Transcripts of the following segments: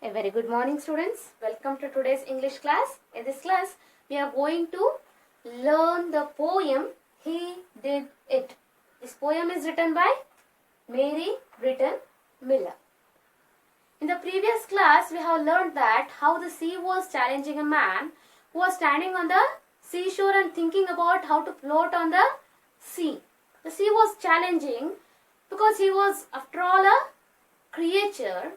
A very good morning, students. Welcome to today's English class. In this class, we are going to learn the poem He Did It. This poem is written by Mary Britton Miller. In the previous class, we have learned that how the sea was challenging a man who was standing on the seashore and thinking about how to float on the sea. The sea was challenging because he was, after all, a creature.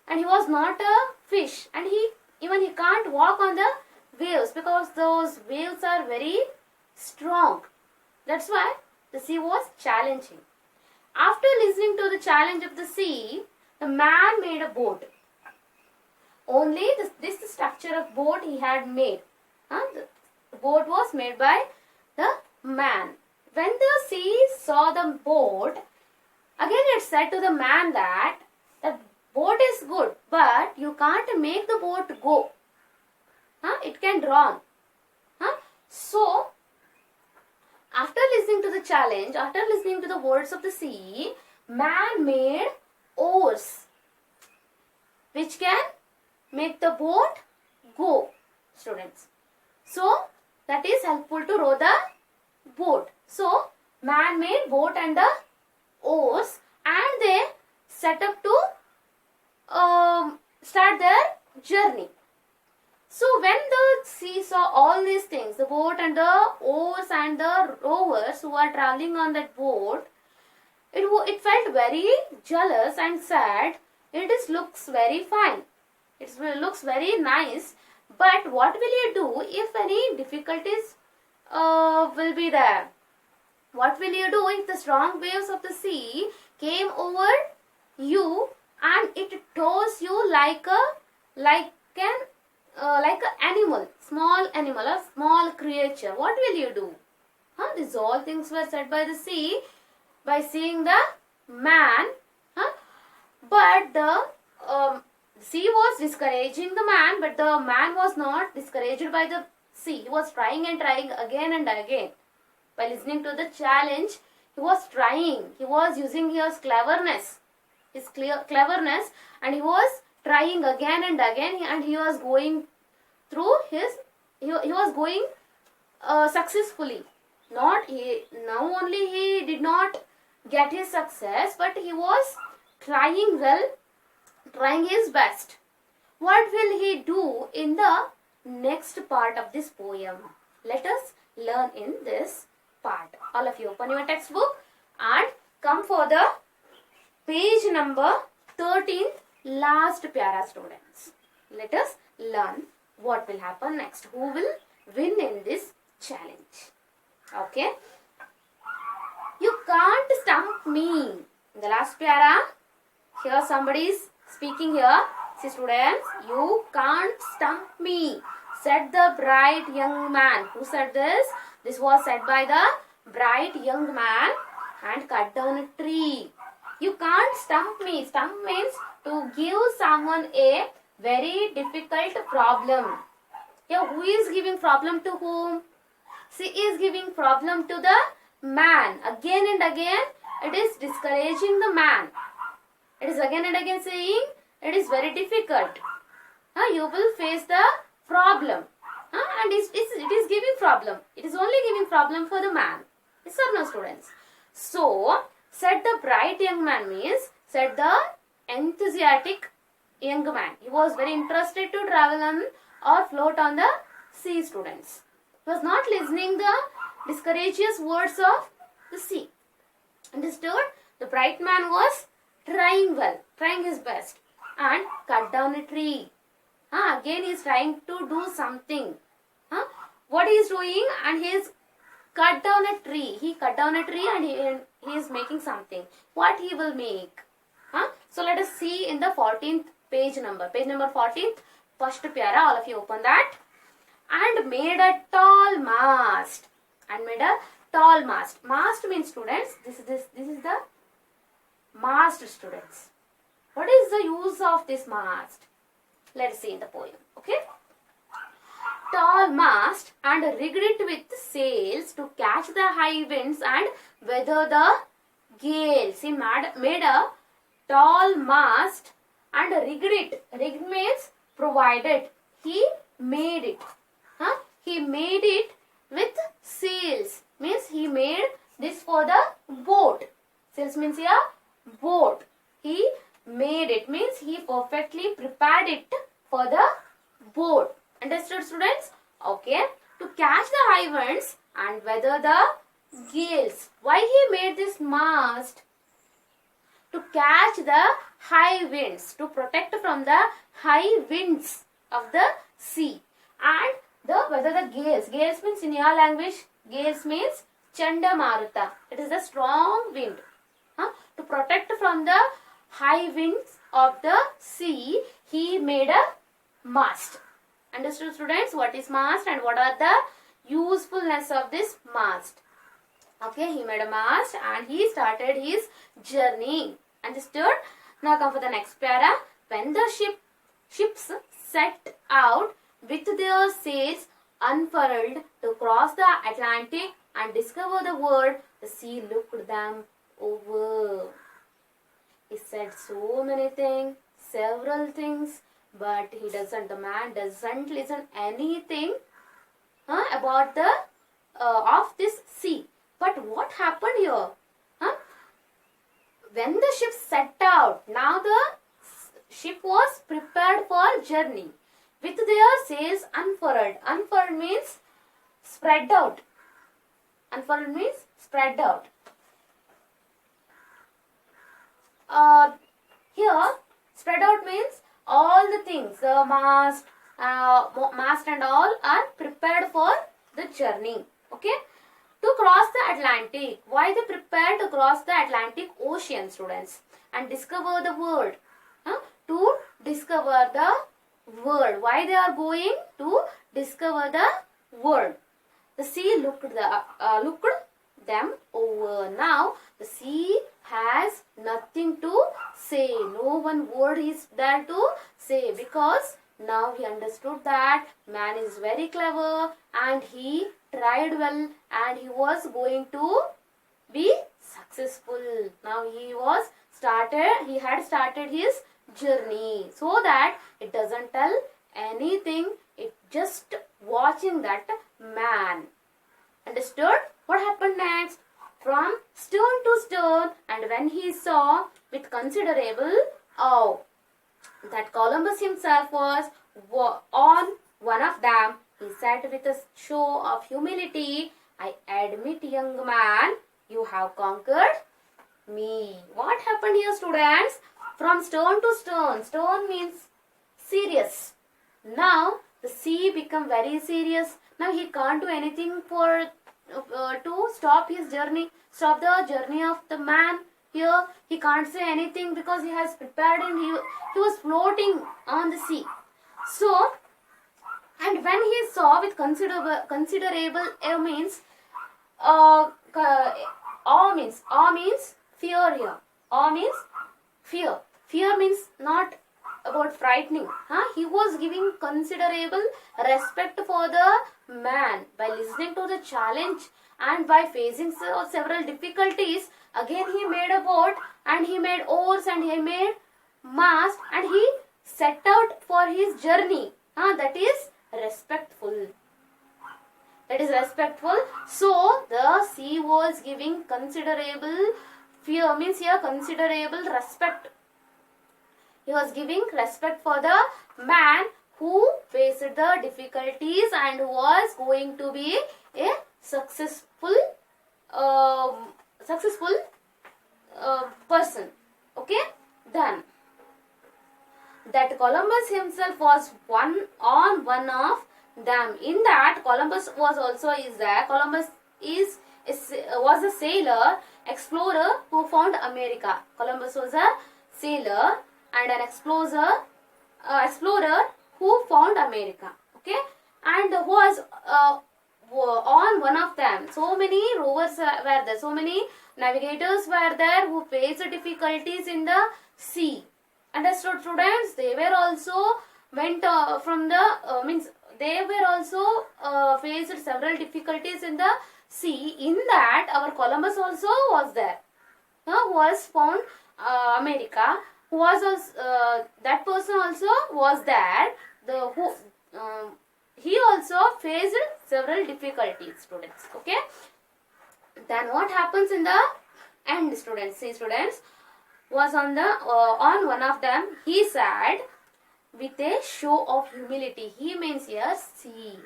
And he was not a fish, and he can't walk on the waves because those waves are very strong. That's why the sea was challenging. After listening to the challenge of the sea, the man made a boat. Only this structure of boat he had made. The boat was made by the man. When the sea saw the boat, again it said to the man that the boat is good, but you can't make the boat go. It can drown. So, after listening to the challenge, after listening to the words of the sea, man made oars, which can make the boat go, students. So, that is helpful to row the boat. So, man made boat and the oars, and they set up to start their journey. So when the sea saw all these things, the boat and the oars and the rowers who are traveling on that boat, it felt very jealous and said, looks very fine. It looks very nice, but what will you do if any difficulties will be there? What will you do if the strong waves of the sea came over you and it tows you like an animal, small animal, a small creature? What will you do? These all things were said by the sea, by seeing the man. But the sea was discouraging the man, but the man was not discouraged by the sea. He was trying and trying again and again. By listening to the challenge, he was trying. He was using his cleverness. And he was trying again and again, and he was going through he was going successfully. Now only he did not get his success, but he was trying his best. What will he do in the next part of this poem? Let us learn in this part. All of you open your textbook and come for the page number 13th, last para, students. Let us learn what will happen next. Who will win in this challenge? Okay. You can't stump me. In the last para, here somebody is speaking here. See, students, you can't stump me, said the bright young man. Who said this? This was said by the bright young man and cut down a tree. You can't stump me. Stump means to give someone a very difficult problem. Yeah, who is giving problem to whom? She is giving problem to the man. Again and again, it is discouraging the man. It is again and again saying, it is very difficult. You will face the problem. And it is giving problem. It is only giving problem for the man. Yes or no, students? So, said the bright young man means, said the enthusiastic young man. He was very interested to travel on or float on the sea, students. He was not listening the discourageous words of the sea. Understood? The bright man was trying his best, and cut down a tree. Again he is trying to do something. What he is doing? And he is cut down a tree. He cut down a tree and he is making something. What he will make? So let us see in the 14th page number. Page number 14th, first para. All of you open that. And made a tall mast. Mast means, students, this is the mast, students. What is the use of this mast? Let us see in the poem. Okay. Tall mast, and rigged it with sails to catch the high winds and weather the gales. He made a tall mast and rigged it. Rigged means provided. He made it. He made it with sails. Means he made this for the boat. Sails means here boat. He made it means he perfectly prepared it for the boat. Understood, students? Okay. To catch the high winds and weather the gales. Why he made this mast? To catch the high winds, to protect from the high winds of the sea, and the weather the gales. Gales means in your language, gales means Chandamarutha. It is a strong wind. To protect from the high winds of the sea, he made a mast. Understood, students? What is mast and what are the usefulness of this mast? Okay, he made a mast and he started his journey. Understood? Now come for the next para. When the ships set out with their sails unfurled to cross the Atlantic and discover the world, the sea looked them over. He said so many things, several things, but the man doesn't listen anything about the of this sea. But what happened here? When the ship set out, now the ship was prepared for journey with their sails unfurled. Unfurled means spread out. Unfurled means spread out. Here, spread out means all the things, the mast and all are prepared for the journey. Okay. To cross the Atlantic. Why they prepared to cross the Atlantic Ocean, students? And discover the world. To discover the world. Why they are going? To discover the world. The sea looked them over. Now the sea has nothing to say. No one word is there to say, because now he understood that man is very clever and he tried well and he was going to be successful. Now he had started his journey, so that it doesn't tell anything, it just watching that man. Understood? What happened next? From stone to stone, and when he saw with considerable awe that Columbus himself was on one of them, he said with a show of humility, I admit, young man, you have conquered me. What happened here, students? From stone to stone. Stone means serious. Now the sea become very serious. Now he can't do anything for to stop his journey, stop the journey of the man. Here he can't say anything because he has prepared him. He was floating on the sea. So, and when he saw with considerable awe means fear here. Awe means fear. Fear means not about frightening. He was giving considerable respect for the man by listening to the challenge and by facing several difficulties. Again he made a boat and he made oars and he made mast and he set out for his journey. That is respectful. That is respectful. So the sea was giving considerable fear, means here considerable respect. He was giving respect for the man who faced the difficulties and who was going to be a successful person. Okay, then that Columbus himself was one of them. In that, Columbus was also is there. Columbus was a sailor, explorer who found America. Columbus was a sailor and an explorer who found America. Okay, and was on one of them. So many rovers were there. So many navigators were there who faced difficulties in the sea. Understood, students? They were also went from the they were also faced several difficulties in the sea. In that, our Columbus also was there. Was found America, who was also, that person also was there, he also faced several difficulties, students. Okay, then what happens in the end, students? See, students, was on on one of them, he said with a show of humility. He means here C.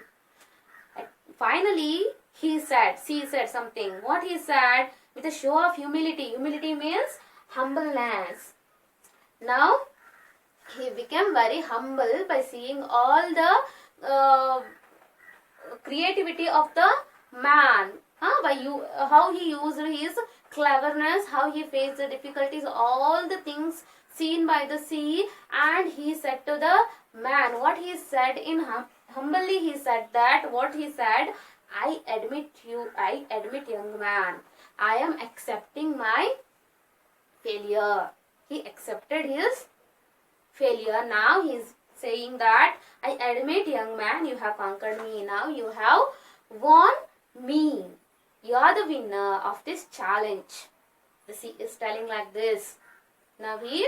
Finally he said, C said something. What he said? With a show of humility. Humility means humbleness. Now he became very humble by seeing all the creativity of the man, how he used his cleverness, how he faced the difficulties, all the things seen by the sea. And he said to the man, what he said in humbly, he said that, what he said, I admit young man, I am accepting my failure. He accepted his failure. Now he is saying that, I admit, young man, you have conquered me. Now you have won me. You are the winner of this challenge. The sea is telling like this. Now he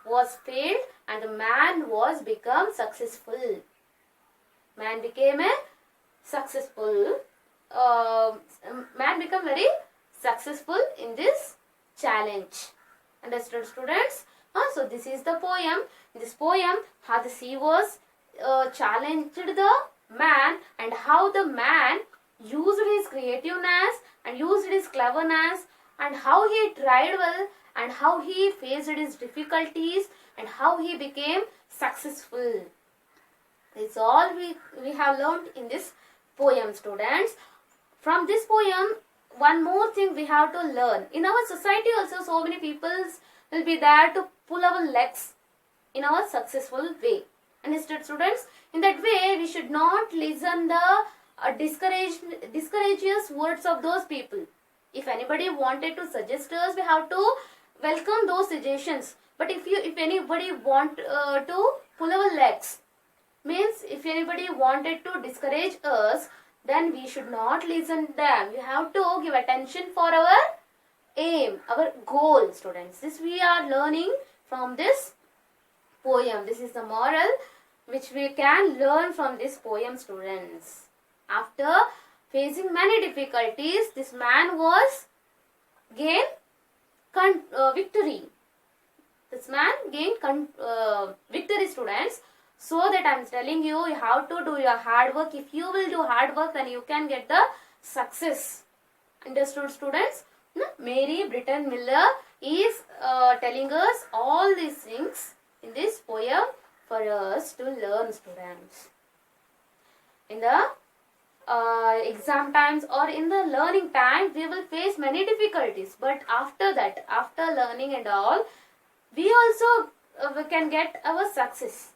was failed and the man was become successful. Man became a successful. Man become very successful in this challenge. Understood, students? So this is the poem. In this poem, how the sea was challenged the man, and how the man used his creativeness and used his cleverness, and how he tried well, and how he faced his difficulties, and how he became successful. It's all we have learned in this poem, students. From this poem, one more thing we have to learn. In our society also, so many people will be there to pull our legs in our successful way. Understood, students? In that way, we should not listen the discourageous words of those people. If anybody wanted to suggest us, we have to welcome those suggestions. But if anybody want to pull our legs, means if anybody wanted to discourage us, then we should not listen to them. We have to give attention for our aim, our goal, students. This we are learning from this poem. This is the moral which we can learn from this poem, students. After facing many difficulties, this man was gained victory. This man gained victory, students. So that I am telling you, you have to do your hard work. If you will do hard work, then you can get the success. Understood, students? Mary Britton Miller is telling us all these things in this poem for us to learn, students. In the exam times or in the learning time, we will face many difficulties. But after that, after learning and all, we also we can get our success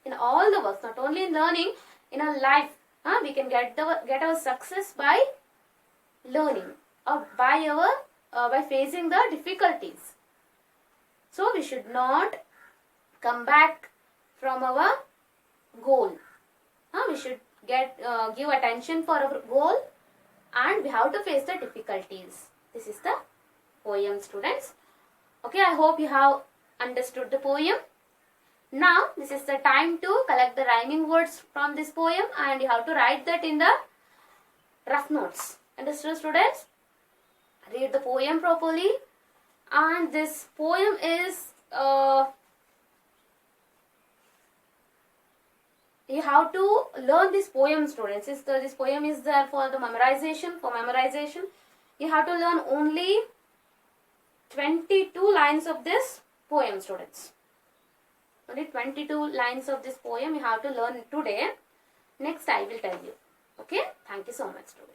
in all the works, not only in learning, in our life. We can get our success by learning or by facing the difficulties. So we should not come back from our goal. We should give attention for our goal, and we have to face the difficulties. This is the poem, students. Okay, I hope you have understood the poem. Now this is the time to collect the rhyming words from this poem, and you have to write that in the rough notes. Understood, students? Read the poem properly. And this poem is you have to learn this poem, students. This poem is there for the memorization. For memorization, you have to learn only 22 lines of this poem, students. Only 22 lines of this poem you have to learn today. Next I will tell you. Okay? Thank you so much, students.